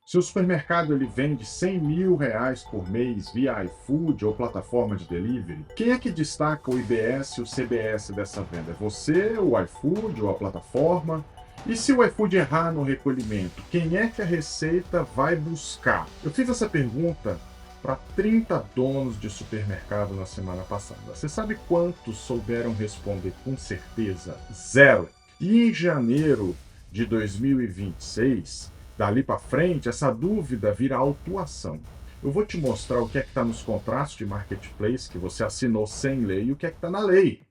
Se o supermercado ele vende R$ 100.000 por mês via iFood ou plataforma de delivery, quem é que destaca o IBS e o CBS dessa venda? É você, o iFood ou a plataforma? E se o iFood errar no recolhimento, quem é que a Receita vai buscar? Eu fiz essa pergunta para 30 donos de supermercado na semana passada. Você sabe quantos souberam responder com certeza? Zero. E em janeiro de 2026, dali para frente, essa dúvida vira autuação. Eu vou te mostrar o que é que está nos contratos de marketplace que você assinou sem lei e o que é que está na lei.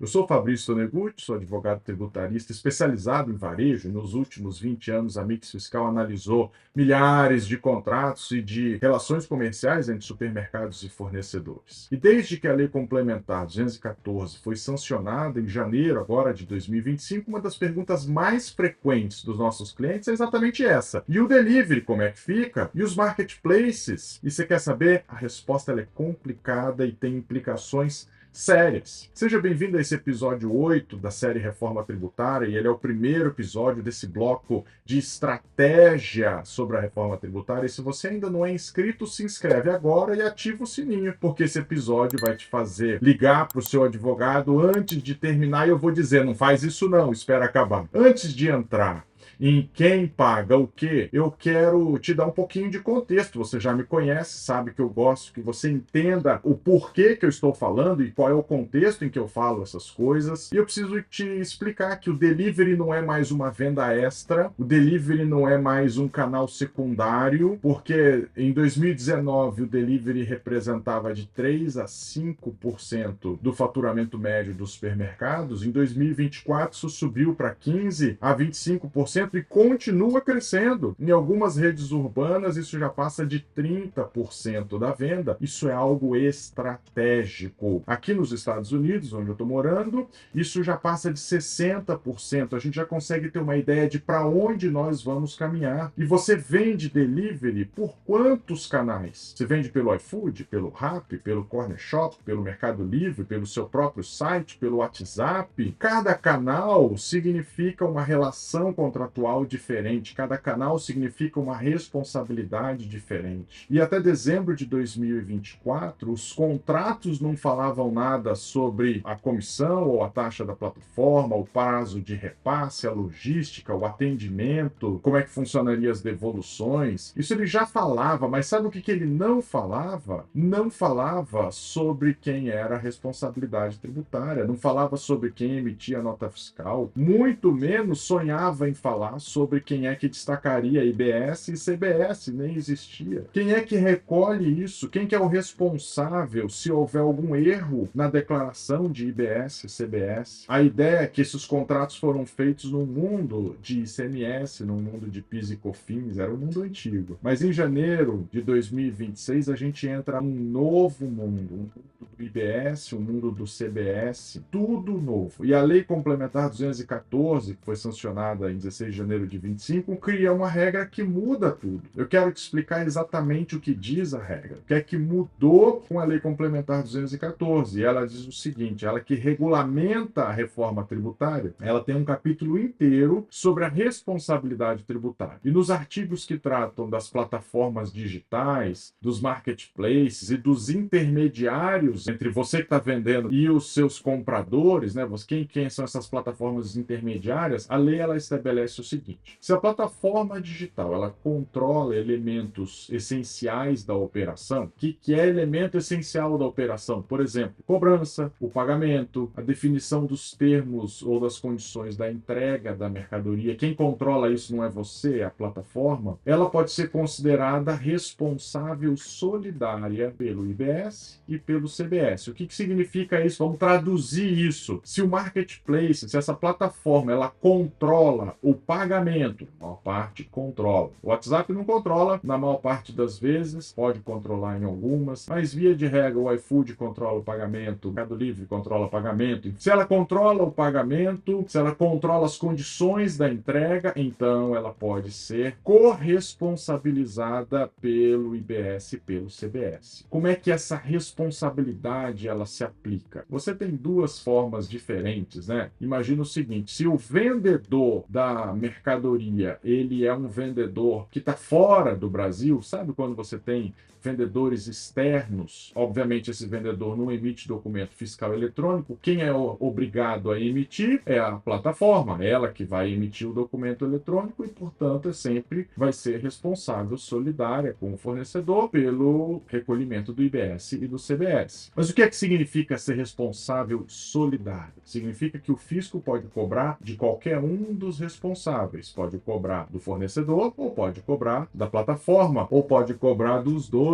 Eu sou Fabrício Tonegutti, sou advogado tributarista especializado em varejo. Nos últimos 20 anos, a Mix Fiscal analisou milhares de contratos e de relações comerciais entre supermercados e fornecedores. E desde que a Lei Complementar 214 foi sancionada em janeiro agora de 2025, uma das perguntas mais frequentes dos nossos clientes é exatamente essa. E o delivery, como é que fica? E os marketplaces? E você quer saber? A resposta ela é complicada e tem implicações sérias. Seja bem-vindo a esse episódio 8 da série Reforma Tributária, e ele é o primeiro episódio desse bloco de estratégia sobre a reforma tributária. E se você ainda não é inscrito, se inscreve agora e ativa o sininho, porque esse episódio vai te fazer ligar para o seu advogado antes de terminar. E eu vou dizer, não faz isso não, espera acabar. Antes de entrar em quem paga o quê, eu quero te dar um pouquinho de contexto. Você já me conhece, sabe que eu gosto que você entenda o porquê que eu estou falando e qual é o contexto em que eu falo essas coisas. E eu preciso te explicar que o delivery não é mais uma venda extra, o delivery não é mais um canal secundário, porque em 2019 o delivery representava de 3 a 5% do faturamento médio dos supermercados. Em 2024 isso subiu para 15 a 25% e continua crescendo. Em algumas redes urbanas, isso já passa de 30% da venda. Isso é algo estratégico. Aqui nos Estados Unidos, onde eu estou morando, isso já passa de 60%. A gente já consegue ter uma ideia de para onde nós vamos caminhar. E você vende delivery por quantos canais? Você vende pelo iFood, pelo Rappi, pelo Corner Shop, pelo Mercado Livre, pelo seu próprio site, pelo WhatsApp? Cada canal significa uma relação contratual diferente, cada canal significa uma responsabilidade diferente. E até dezembro de 2024, os contratos não falavam nada sobre a comissão ou a taxa da plataforma, o prazo de repasse, a logística, o atendimento, como é que funcionaria as devoluções. Isso ele já falava, mas sabe o que ele não falava? Não falava sobre quem era a responsabilidade tributária, não falava sobre quem emitia a nota fiscal, muito menos sonhava em falar sobre quem é que destacaria IBS e CBS, nem existia. Quem é que recolhe isso? Quem que é o responsável se houver algum erro na declaração de IBS e CBS? A ideia é que esses contratos foram feitos num mundo de ICMS, num mundo de PIS e COFINS, era um mundo antigo. Mas em janeiro de 2026 a gente entra num novo mundo, um mundo do IBS, um mundo do CBS, tudo novo. E a Lei Complementar 214, que foi sancionada em 16 de janeiro de 25, cria uma regra que muda tudo. Eu quero te explicar exatamente o que diz a regra, o que é que mudou com a Lei Complementar 214. E ela diz o seguinte, ela que regulamenta a reforma tributária, ela tem um capítulo inteiro sobre a responsabilidade tributária. E nos artigos que tratam das plataformas digitais, dos marketplaces e dos intermediários entre você que está vendendo e os seus compradores, né? Quem são essas plataformas intermediárias? A lei ela estabelece o seguinte: se a plataforma digital ela controla elementos essenciais da operação, o que é elemento essencial da operação? Por exemplo, cobrança, o pagamento, a definição dos termos ou das condições da entrega da mercadoria. Quem controla isso não é você, é a plataforma. Ela pode ser considerada responsável solidária pelo IBS e pelo CBS. O que significa isso? Vamos traduzir isso. Se o marketplace, se essa plataforma, ela controla o pagamento, a maior parte controla. O WhatsApp não controla, na maior parte das vezes, pode controlar em algumas, mas via de regra o iFood controla o pagamento, o Mercado Livre controla o pagamento. Se ela controla o pagamento, se ela controla as condições da entrega, então ela pode ser corresponsabilizada pelo IBS e pelo CBS. Como é que essa responsabilidade responsabilidade ela se aplica? Você tem duas formas diferentes, né? Imagina o seguinte, se o vendedor da mercadoria, ele é um vendedor que está fora do Brasil, sabe quando você tem vendedores externos? Obviamente, esse vendedor não emite documento fiscal eletrônico. Quem é obrigado a emitir é a plataforma, ela que vai emitir o documento eletrônico e, portanto, sempre vai ser responsável solidária com o fornecedor pelo recolhimento do IBS e do CBS. Mas o que é que significa ser responsável solidário? Significa que o fisco pode cobrar de qualquer um dos responsáveis. Pode cobrar do fornecedor, ou pode cobrar da plataforma, ou pode cobrar dos dois.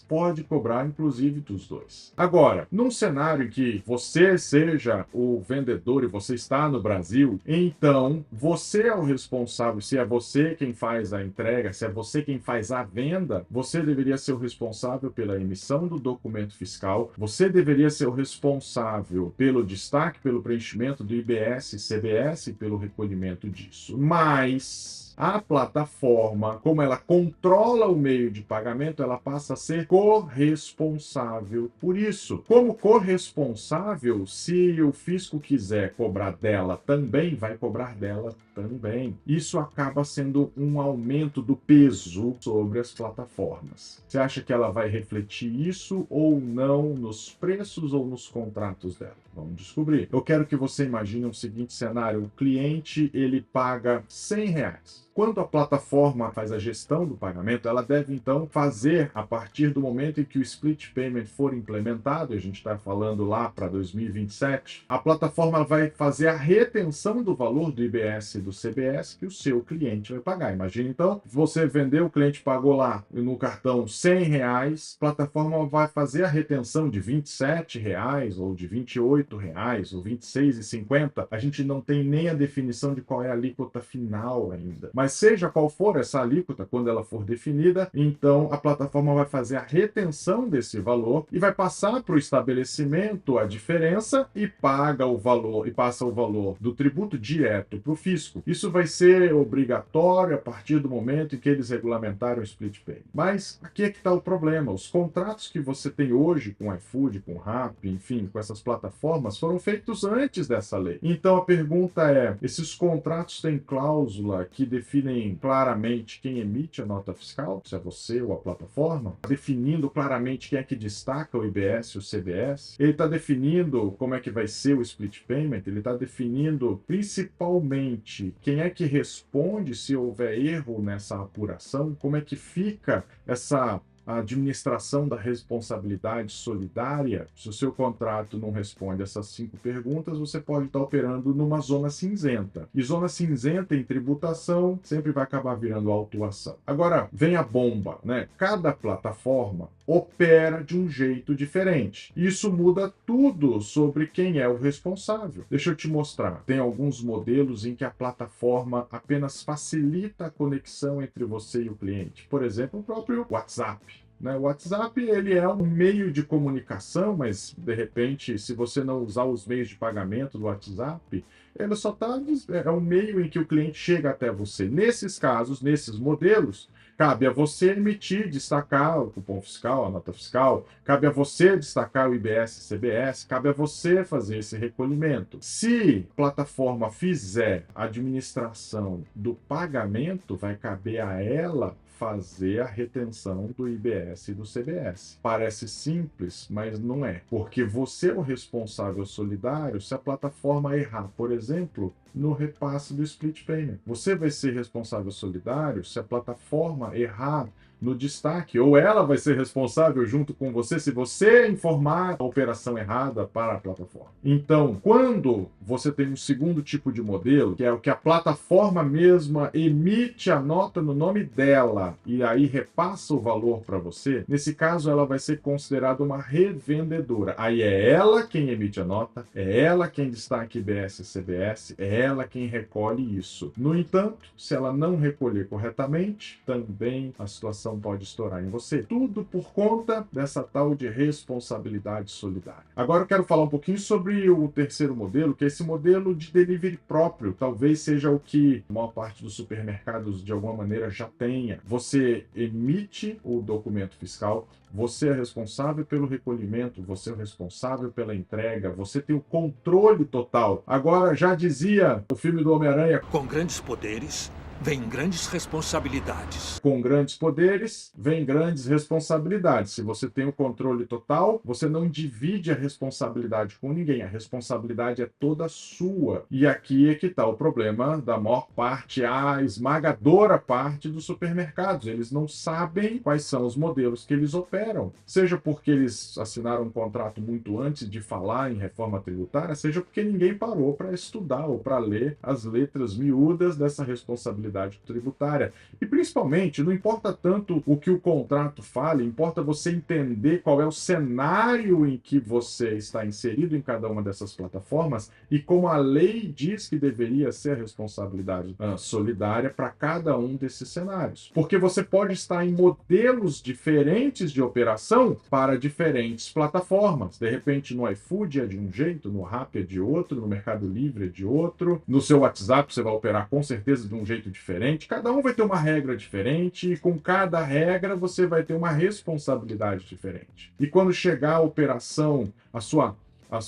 Pode cobrar, inclusive, dos dois. Agora, num cenário em que você seja o vendedor e você está no Brasil, então você é o responsável. Se é você quem faz a entrega, se é você quem faz a venda, você deveria ser o responsável pela emissão do documento fiscal, você deveria ser o responsável pelo destaque, pelo preenchimento do IBS e CBS e pelo recolhimento disso. Mas a plataforma, como ela controla o meio de pagamento, ela passa a ser corresponsável por isso. Como corresponsável, se o fisco quiser cobrar dela também, vai cobrar dela também. Isso acaba sendo um aumento do peso sobre as plataformas. Você acha que ela vai refletir isso ou não nos preços ou nos contratos dela? Vamos descobrir. Eu quero que você imagine o seguinte cenário: o cliente ele paga R$100. Quando a plataforma faz a gestão do pagamento, ela deve então fazer, a partir do momento em que o split payment for implementado, a gente está falando lá para 2027, a plataforma vai fazer a retenção do valor do IBS e do CBS que o seu cliente vai pagar. Imagina então, você vendeu, o cliente pagou lá no cartão R$100, a plataforma vai fazer a retenção de R$27 ou de R$28 ou R$26,50. A gente não tem nem a definição de qual é a alíquota final ainda. Mas seja qual for essa alíquota, quando ela for definida, então a plataforma vai fazer a retenção desse valor e vai passar para o estabelecimento a diferença e paga o valor e passa o valor do tributo direto para o fisco. Isso vai ser obrigatório a partir do momento em que eles regulamentaram o split pay. Mas aqui é que está o problema. Os contratos que você tem hoje com o iFood, com o Rappi, enfim, com essas plataformas, foram feitos antes dessa lei. Então a pergunta é: esses contratos têm cláusula que definem claramente quem emite a nota fiscal, se é você ou a plataforma, definindo claramente quem é que destaca o IBS e o CBS, ele está definindo como é que vai ser o split payment, ele está definindo principalmente quem é que responde se houver erro nessa apuração, como é que fica essa a administração da responsabilidade solidária. Se o seu contrato não responde essas 5 perguntas, você pode estar operando numa zona cinzenta. E zona cinzenta em tributação sempre vai acabar virando autuação. Agora, vem a bomba, né? Cada plataforma opera de um jeito diferente. Isso muda tudo sobre quem é o responsável. Deixa eu te mostrar. Tem alguns modelos em que a plataforma apenas facilita a conexão entre você e o cliente. Por exemplo, o próprio WhatsApp. O WhatsApp ele é um meio de comunicação, mas de repente, se você não usar os meios de pagamento do WhatsApp, ele só é um meio em que o cliente chega até você. Nesses casos, nesses modelos, cabe a você emitir, destacar o cupom fiscal, a nota fiscal, cabe a você destacar o IBS e CBS, cabe a você fazer esse recolhimento. Se a plataforma fizer a administração do pagamento, vai caber a ela fazer a retenção do IBS e do CBS. Parece simples, mas não é. Porque você é o responsável solidário se a plataforma errar, por exemplo, no repasse do split payment. Você vai ser responsável solidário se a plataforma errar no destaque, ou ela vai ser responsável junto com você se você informar a operação errada para a plataforma. Então, quando você tem um segundo tipo de modelo, que é o que a plataforma mesma emite a nota no nome dela e aí repassa o valor para você, nesse caso ela vai ser considerada uma revendedora. Aí é ela quem emite a nota, é ela quem destaca IBS e CBS, é ela quem recolhe isso. No entanto, se ela não recolher corretamente, também a situação operação pode estourar em você. Tudo por conta dessa tal de responsabilidade solidária. Agora eu quero falar um pouquinho sobre o terceiro modelo, que é esse modelo de delivery próprio. Talvez seja o que a maior parte dos supermercados, de alguma maneira, já tenha. Você emite o documento fiscal, você é responsável pelo recolhimento, você é o responsável pela entrega, você tem o controle total. Agora, já dizia o filme do Homem-Aranha: com grandes poderes, vem grandes responsabilidades. com grandes poderes, vem grandes responsabilidades. Se você tem o controle total, você não divide a responsabilidade com ninguém. A responsabilidade é toda sua. E aqui é que está o problema da maior parte, a esmagadora parte dos supermercados. Eles não sabem quais são os modelos que eles operam. Seja porque eles assinaram um contrato muito antes de falar em reforma tributária, seja porque ninguém parou para estudar ou para ler as letras miúdas dessa responsabilidade tributária. E principalmente, não importa tanto o que o contrato fale, importa você entender qual é o cenário em que você está inserido em cada uma dessas plataformas e como a lei diz que deveria ser a responsabilidade solidária para cada um desses cenários. Porque você pode estar em modelos diferentes de operação para diferentes plataformas. De repente, no iFood é de um jeito, no Rappi é de outro, no Mercado Livre é de outro, no seu WhatsApp você vai operar com certeza de um jeito diferente. Cada um vai ter uma regra diferente e com cada regra você vai ter uma responsabilidade diferente. E quando chegar a operação, a sua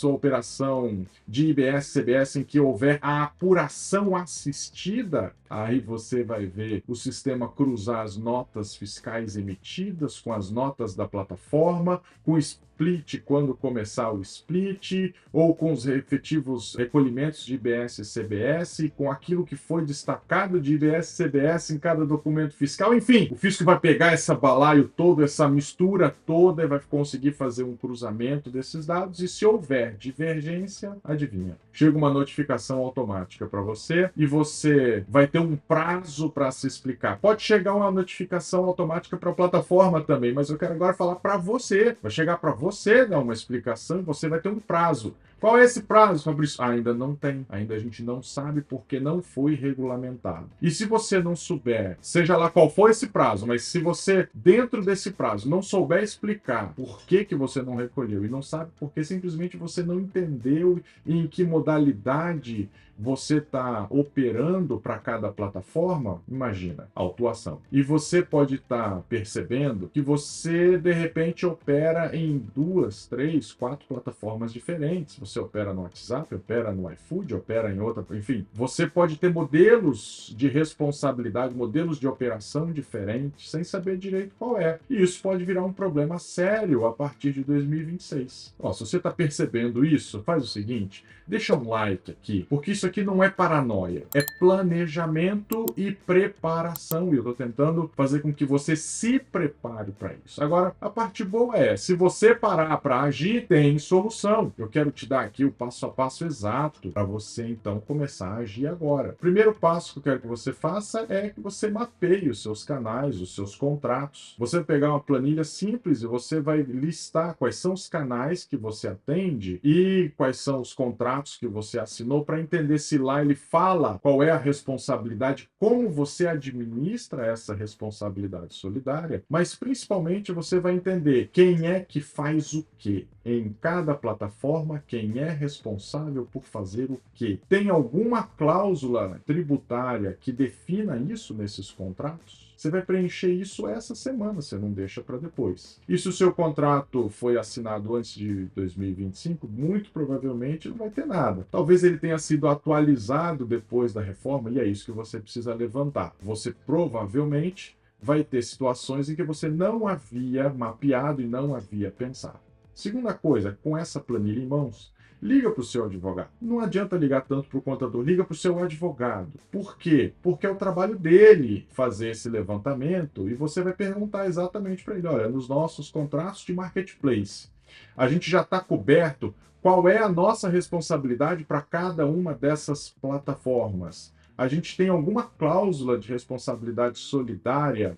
operação de IBS, CBS, em que houver a apuração assistida, aí você vai ver o sistema cruzar as notas fiscais emitidas com as notas da plataforma, com o split quando começar o split, ou com os efetivos recolhimentos de IBS e CBS, com aquilo que foi destacado de IBS e CBS em cada documento fiscal. Enfim, o fisco vai pegar essa balaio todo, essa mistura toda, e vai conseguir fazer um cruzamento desses dados, e se houver divergência, adivinha? Chega uma notificação automática para você e você vai ter um prazo para se explicar. Pode chegar uma notificação automática para a plataforma também, mas eu quero agora falar para você. Vai chegar para você dar uma explicação e você vai ter um prazo. Qual é esse prazo, Fabrício? Ainda não tem. Ainda a gente não sabe porque não foi regulamentado. E se você não souber, seja lá qual for esse prazo, mas se você, dentro desse prazo, não souber explicar por que você não recolheu e não sabe porque simplesmente você não entendeu em que modalidade você está operando para cada plataforma, imagina, autuação. E você pode estar percebendo que você, de repente, opera em 2, 3, 4 plataformas diferentes. Você opera no WhatsApp, opera no iFood, opera em outra... Enfim, você pode ter modelos de responsabilidade, modelos de operação diferentes, sem saber direito qual é. E isso pode virar um problema sério a partir de 2026. Ó, se você está percebendo isso, faz o seguinte, deixa um like aqui, porque isso aqui não é paranoia, é planejamento e preparação, e eu estou tentando fazer com que você se prepare para isso. Agora, a parte boa é, se você parar para agir, tem solução. Eu quero te dar aqui o passo a passo exato para você, então, começar a agir agora. O primeiro passo que eu quero que você faça é que você mapeie os seus canais, os seus contratos. Você vai pegar uma planilha simples e você vai listar quais são os canais que você atende e quais são os contratos que você assinou, para entender se lá ele fala qual é a responsabilidade, como você administra essa responsabilidade solidária, mas principalmente você vai entender quem é que faz o quê em cada plataforma, quem é responsável por fazer o quê. Tem alguma cláusula tributária que defina isso nesses contratos? Você vai preencher isso essa semana, você não deixa para depois. E se o seu contrato foi assinado antes de 2025, muito provavelmente não vai ter nada. Talvez ele tenha sido atualizado depois da reforma, e é isso que você precisa levantar. Você provavelmente vai ter situações em que você não havia mapeado e não havia pensado. Segunda coisa, com essa planilha em mãos, liga para o seu advogado. Não adianta ligar tanto para o contador, liga para o seu advogado. Por quê? Porque é o trabalho dele fazer esse levantamento e você vai perguntar exatamente para ele, olha, nos nossos contratos de marketplace, a gente já está coberto, qual é a nossa responsabilidade para cada uma dessas plataformas? A gente tem alguma cláusula de responsabilidade solidária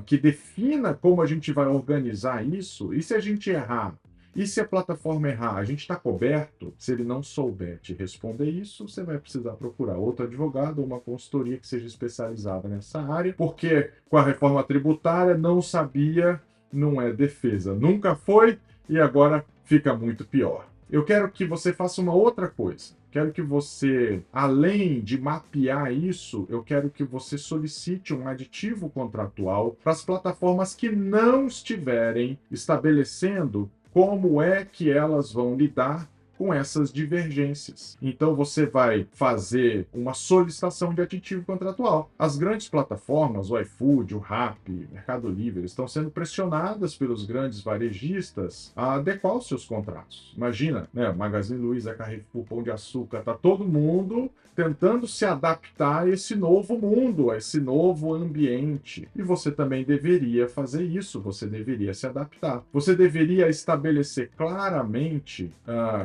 que defina como a gente vai organizar isso? E se a gente errar? E se a plataforma errar, a gente está coberto? Se ele não souber te responder isso, você vai precisar procurar outro advogado ou uma consultoria que seja especializada nessa área, porque com a reforma tributária não sabia, não é defesa. Nunca foi e agora fica muito pior. Eu quero que você faça uma outra coisa. Quero que você, além de mapear isso, eu quero que você solicite um aditivo contratual para as plataformas que não estiverem estabelecendo como é que elas vão lidar com essas divergências. Então você vai fazer uma solicitação de aditivo contratual. As grandes plataformas, o iFood, o Rappi, Mercado Livre, estão sendo pressionadas pelos grandes varejistas a adequar os seus contratos. Imagina, né? Magazine Luiza, Carrefour, Pão de Açúcar, tá todo mundo tentando se adaptar a esse novo mundo, a esse novo ambiente. E você também deveria fazer isso, você deveria se adaptar. Você deveria estabelecer claramente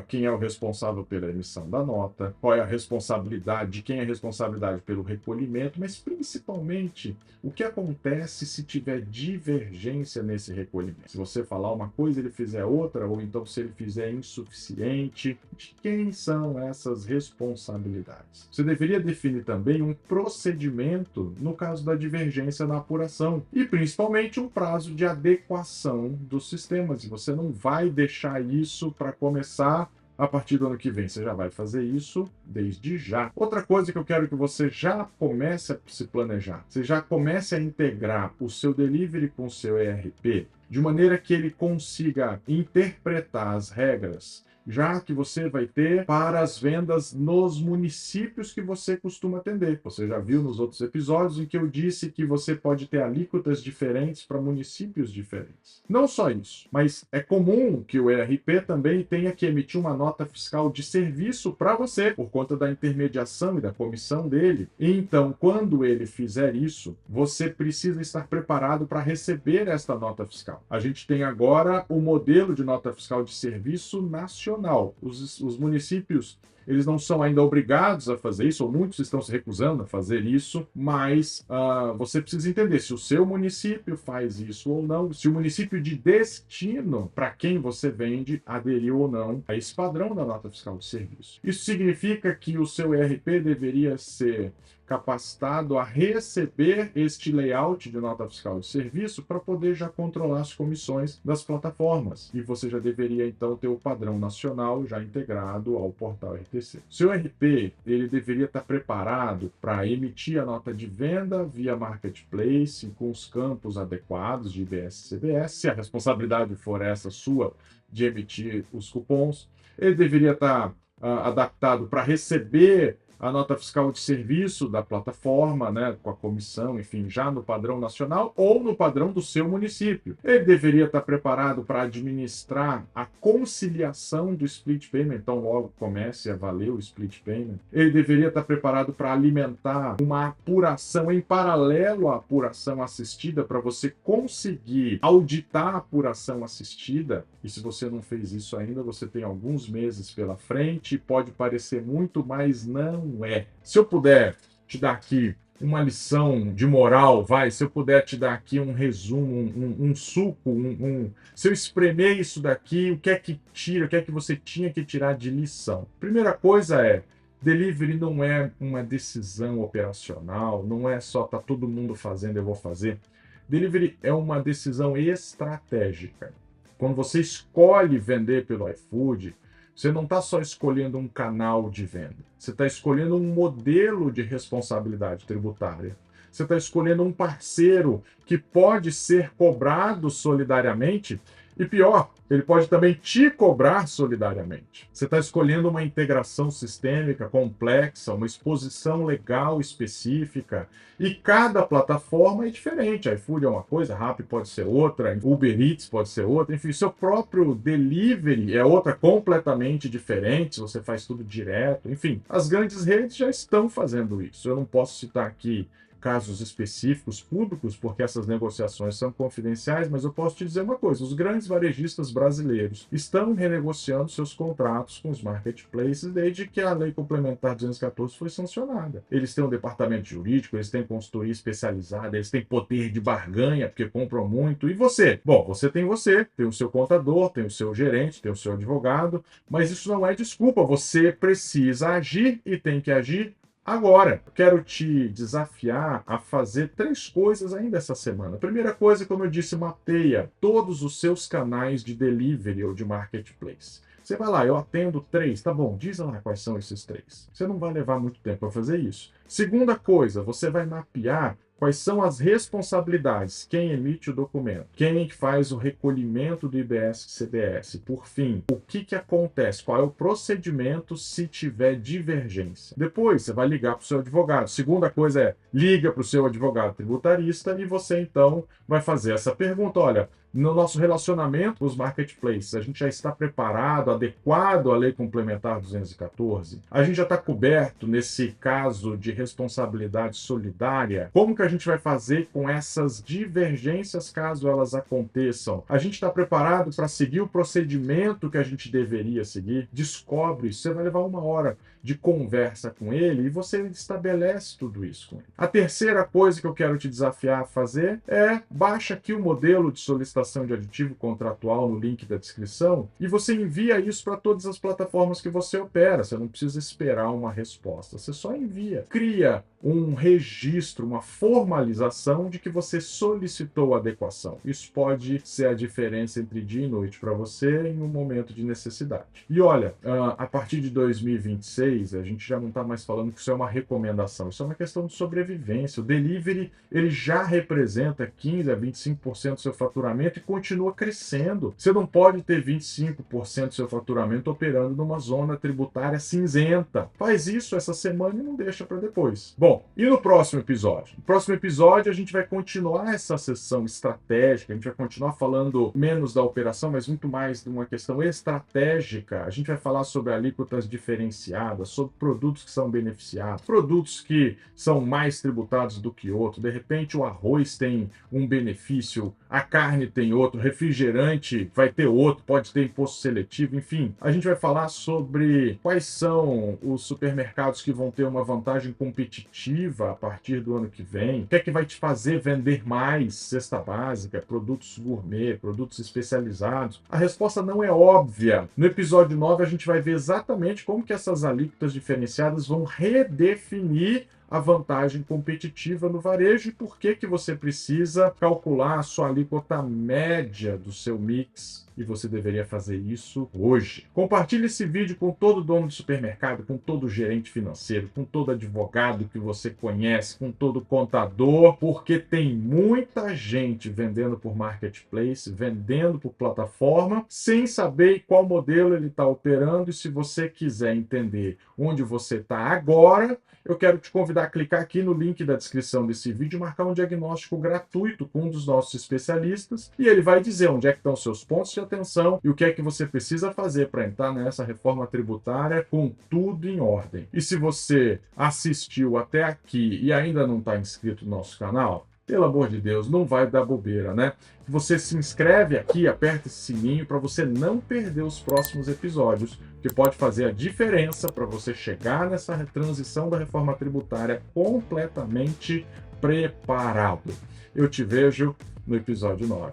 quem é o responsável pela emissão da nota, qual é a responsabilidade, de quem é a responsabilidade pelo recolhimento, mas principalmente o que acontece se tiver divergência nesse recolhimento. Se você falar uma coisa, ele fizer outra, ou então se ele fizer insuficiente, de quem são essas responsabilidades? Você deveria definir também um procedimento no caso da divergência na apuração e principalmente um prazo de adequação dos sistemas. E você não vai deixar isso para começar a partir do ano que vem. Você já vai fazer isso desde já. Outra coisa que eu quero que você já comece a se planejar. Você já comece a integrar o seu delivery com o seu ERP de maneira que ele consiga interpretar as regras já que você vai ter para as vendas nos municípios que você costuma atender. Você já viu nos outros episódios em que eu disse que você pode ter alíquotas diferentes para municípios diferentes. Não só isso, mas é comum que o ERP também tenha que emitir uma nota fiscal de serviço para você, por conta da intermediação e da comissão dele. Então, quando ele fizer isso, você precisa estar preparado para receber esta nota fiscal. A gente tem agora o modelo de nota fiscal de serviço nacional. Os municípios, eles não são ainda obrigados a fazer isso, ou muitos estão se recusando a fazer isso, mas você precisa entender se o seu município faz isso ou não, se o município de destino para quem você vende aderiu ou não a esse padrão da nota fiscal de serviço. Isso significa que o seu ERP deveria ser capacitado a receber este layout de nota fiscal de serviço para poder já controlar as comissões das plataformas. E você já deveria, então, ter o padrão nacional já integrado ao portal RTC. Seu RP, ele deveria estar preparado para emitir a nota de venda via Marketplace, com os campos adequados de IBS e CBS, se a responsabilidade for essa sua de emitir os cupons. Ele deveria estar adaptado para receber a nota fiscal de serviço da plataforma, né, com a comissão, enfim, já no padrão nacional ou no padrão do seu município. Ele deveria estar preparado para administrar a conciliação do split payment, então logo comece a valer o split payment. Ele deveria estar preparado para alimentar uma apuração em paralelo à apuração assistida, para você conseguir auditar a apuração assistida. E se você não fez isso ainda, você tem alguns meses pela frente, pode parecer muito, mas não é. Se eu puder te dar aqui uma lição de moral, se eu puder te dar aqui um resumo, um suco, se eu espremer isso daqui, o que é que tira, o que é que você tinha que tirar de lição? Primeira coisa é, delivery não é uma decisão operacional, não é só tá todo mundo fazendo, eu vou fazer. Delivery é uma decisão estratégica. Quando você escolhe vender pelo iFood, você não está só escolhendo um canal de venda. Você está escolhendo um modelo de responsabilidade tributária. Você está escolhendo um parceiro que pode ser cobrado solidariamente e, pior, ele pode também te cobrar solidariamente. Você está escolhendo uma integração sistêmica complexa, uma exposição legal específica, e cada plataforma é diferente. A iFood é uma coisa, a Rappi pode ser outra, Uber Eats pode ser outra, enfim, seu próprio delivery é outra completamente diferente, você faz tudo direto, enfim. As grandes redes já estão fazendo isso. Eu não posso citar aqui casos específicos públicos, porque essas negociações são confidenciais, mas eu posso te dizer uma coisa: os grandes varejistas brasileiros estão renegociando seus contratos com os marketplaces desde que a Lei Complementar 214 foi sancionada. Eles têm um departamento jurídico, eles têm consultoria especializada, eles têm poder de barganha, porque compram muito. E você? Bom, você, tem o seu contador, tem o seu gerente, tem o seu advogado, mas isso não é desculpa. Você precisa agir e tem que agir agora. Quero te desafiar a fazer 3 coisas ainda essa semana. A primeira coisa, como eu disse, mapeia todos os seus canais de delivery ou de marketplace. Você vai lá, eu atendo 3, tá bom, diz lá quais são esses 3. Você não vai levar muito tempo para fazer isso. Segunda coisa, você vai mapear quais são as responsabilidades, quem emite o documento, quem faz o recolhimento do IBS e CBS. Por fim, o que acontece, qual é o procedimento se tiver divergência. Depois, você vai ligar para o seu advogado. Segunda coisa é, liga para o seu advogado tributarista e você então vai fazer essa pergunta: olha, no nosso relacionamento com os marketplaces, a gente já está preparado, adequado à Lei Complementar 214? A gente já está coberto nesse caso de responsabilidade solidária? Como que a gente vai fazer com essas divergências caso elas aconteçam? A gente está preparado para seguir o procedimento que a gente deveria seguir? Descobre isso. Você vai levar 1 hora de conversa com ele e você estabelece tudo isso com ele. A terceira coisa que eu quero te desafiar a fazer é baixa aqui o modelo de solicitação de aditivo contratual no link da descrição e você envia isso para todas as plataformas que você opera. Você não precisa esperar uma resposta, você só envia. Cria um registro, uma formalização de que você solicitou adequação. Isso pode ser a diferença entre dia e noite para você em um momento de necessidade. E olha, a partir de 2026, a gente já não está mais falando que isso é uma recomendação, isso é uma questão de sobrevivência. O delivery, ele já representa 15% a 25% do seu faturamento e continua crescendo. Você não pode ter 25% do seu faturamento operando numa zona tributária cinzenta. Faz isso essa semana e não deixa para depois. Bom, e no próximo episódio? No próximo episódio a gente vai continuar essa sessão estratégica, a gente vai continuar falando menos da operação, mas muito mais de uma questão estratégica. A gente vai falar sobre alíquotas diferenciadas, sobre produtos que são beneficiados, produtos que são mais tributados do que outros. De repente o arroz tem um benefício, a carne tem outro, refrigerante vai ter outro, pode ter imposto seletivo, enfim. A gente vai falar sobre quais são os supermercados que vão ter uma vantagem competitiva a partir do ano que vem, o que é que vai te fazer vender mais cesta básica, produtos gourmet, produtos especializados. A resposta não é óbvia. No episódio 9 a gente vai ver exatamente como que essas alíquotas diferenciadas vão redefinir a vantagem competitiva no varejo e por que você precisa calcular a sua alíquota média do seu mix. E você deveria fazer isso hoje. Compartilhe esse vídeo com todo dono de supermercado, com todo gerente financeiro, com todo advogado que você conhece, com todo contador, porque tem muita gente vendendo por marketplace, vendendo por plataforma, sem saber qual modelo ele está operando. E se você quiser entender onde você está agora, eu quero te convidar a clicar aqui no link da descrição desse vídeo e marcar um diagnóstico gratuito com um dos nossos especialistas e ele vai dizer onde é que estão seus pontos de atenção e o que é que você precisa fazer para entrar nessa reforma tributária com tudo em ordem. E se você assistiu até aqui e ainda não está inscrito no nosso canal, pelo amor de Deus, não vai dar bobeira, né? Você se inscreve aqui, aperta esse sininho para você não perder os próximos episódios, que pode fazer a diferença para você chegar nessa transição da reforma tributária completamente preparado. Eu te vejo no episódio 9.